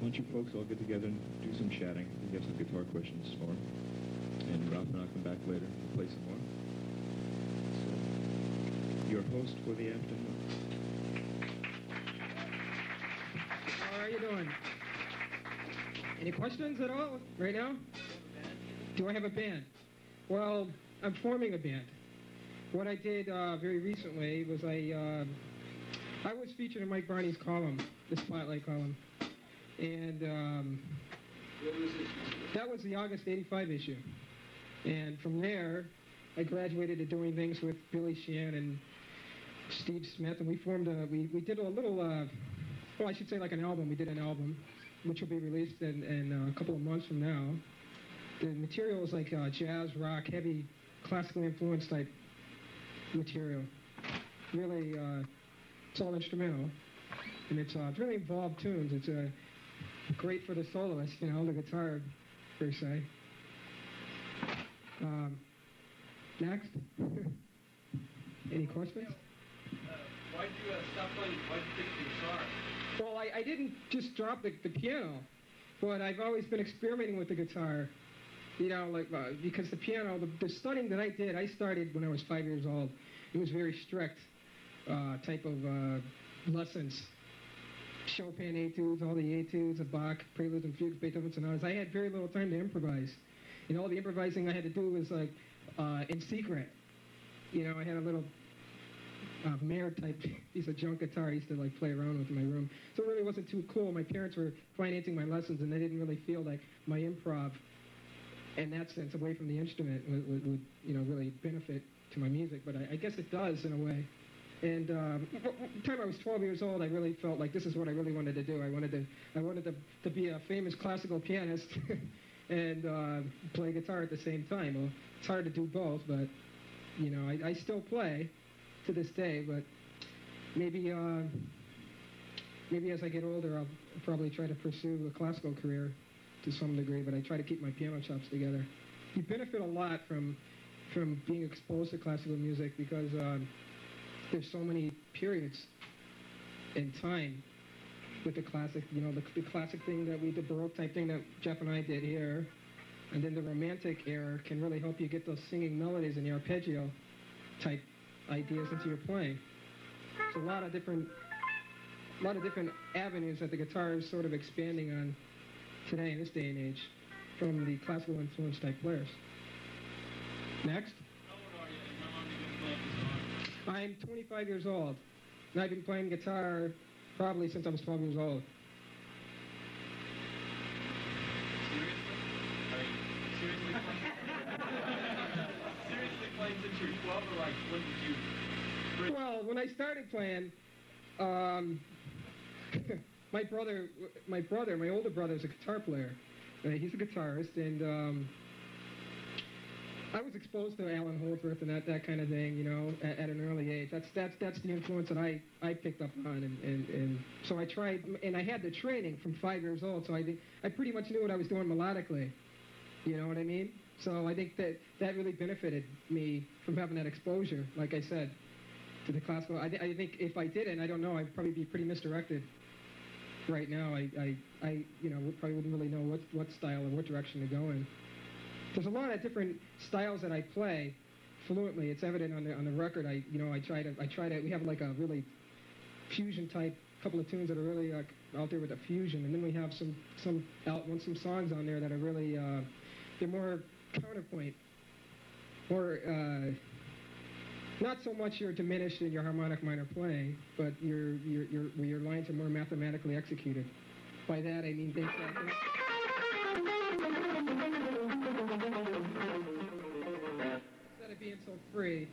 don't you folks all get together and do some chatting? We have some guitar questions for him. And Ralph and I'll come back later and play some more. So, your host for the afternoon. How are you doing? Any questions at all right now? Do I have a band? Well, I'm forming a band. What I did very recently was I was featured in Mike Barney's column, the Spotlight column. And that was the August 85 issue. And from there, I graduated to doing things with Billy Sheehan and Steve Smith, and we formed we did a little, well, I should say like an album. We did an album, which will be released in a couple of months from now. The material is like jazz, rock, heavy, classically influenced type material. Really, it's all instrumental, and it's really involved tunes. It's great for the soloist, you know, the guitar, per se. Next. Any questions? Why'd you stop playing? Why'd you pick the guitar? Well, I didn't just drop the piano, but I've always been experimenting with the guitar. You know, like because the piano, the studying that I started when I was 5 years old. It was very strict type of lessons. Chopin etudes, all the etudes of Bach, preludes and fugues, Beethoven sonatas. I had very little time to improvise. And all the improvising I had to do was like in secret. You know, I had a little Mayer type piece of junk guitar I used to like play around with in my room. So it really wasn't too cool. My parents were financing my lessons, and they didn't really feel like my improv, in that sense, away from the instrument, would you know, really benefit to my music. But I guess it does in a way. And the time I was 12 years old, I really felt like this is what I really wanted to do. I wanted to be a famous classical pianist and play guitar at the same time. Well, it's hard to do both, but you know, I still play to this day. But maybe as I get older, I'll probably try to pursue a classical career to some degree. But I try to keep my piano chops together. You benefit a lot from being exposed to classical music because there's so many periods in time with the classic, you know, the classic thing that the Baroque type thing that Jeff and I did here, and then the Romantic era can really help you get those singing melodies and the arpeggio type ideas into your playing. There's a lot of different avenues that the guitar is sort of expanding on today in this day and age from the classical influence type players. Next. How old are you and how long have you been playing guitar? I'm 25 years old, and I've been playing guitar probably since I was 12 years old. Seriously? I mean, seriously playing? Seriously playing since you're 12, or like, when did you... Well, when I started playing, my older brother is a guitar player. He's a guitarist, and I was exposed to Alan Holdsworth and that kind of thing, you know, at an early age. That's the influence that I picked up on, and so I tried, and I had the training from 5 years old, so I pretty much knew what I was doing melodically. You know what I mean? So I think that really benefited me from having that exposure, like I said, to the classical. I think if I didn't, I don't know, I'd probably be pretty misdirected right now. I you know, probably wouldn't really know what style or what direction to go in. There's a lot of different styles that I play fluently. It's evident on the record. I try to. We have like a really fusion type couple of tunes that are really out there with a fusion, and then we have some songs on there that are really they're more counterpoint, or not so much you're diminished in your harmonic minor playing, but your lines are more mathematically executed. By that I mean things like. Instead of being so free,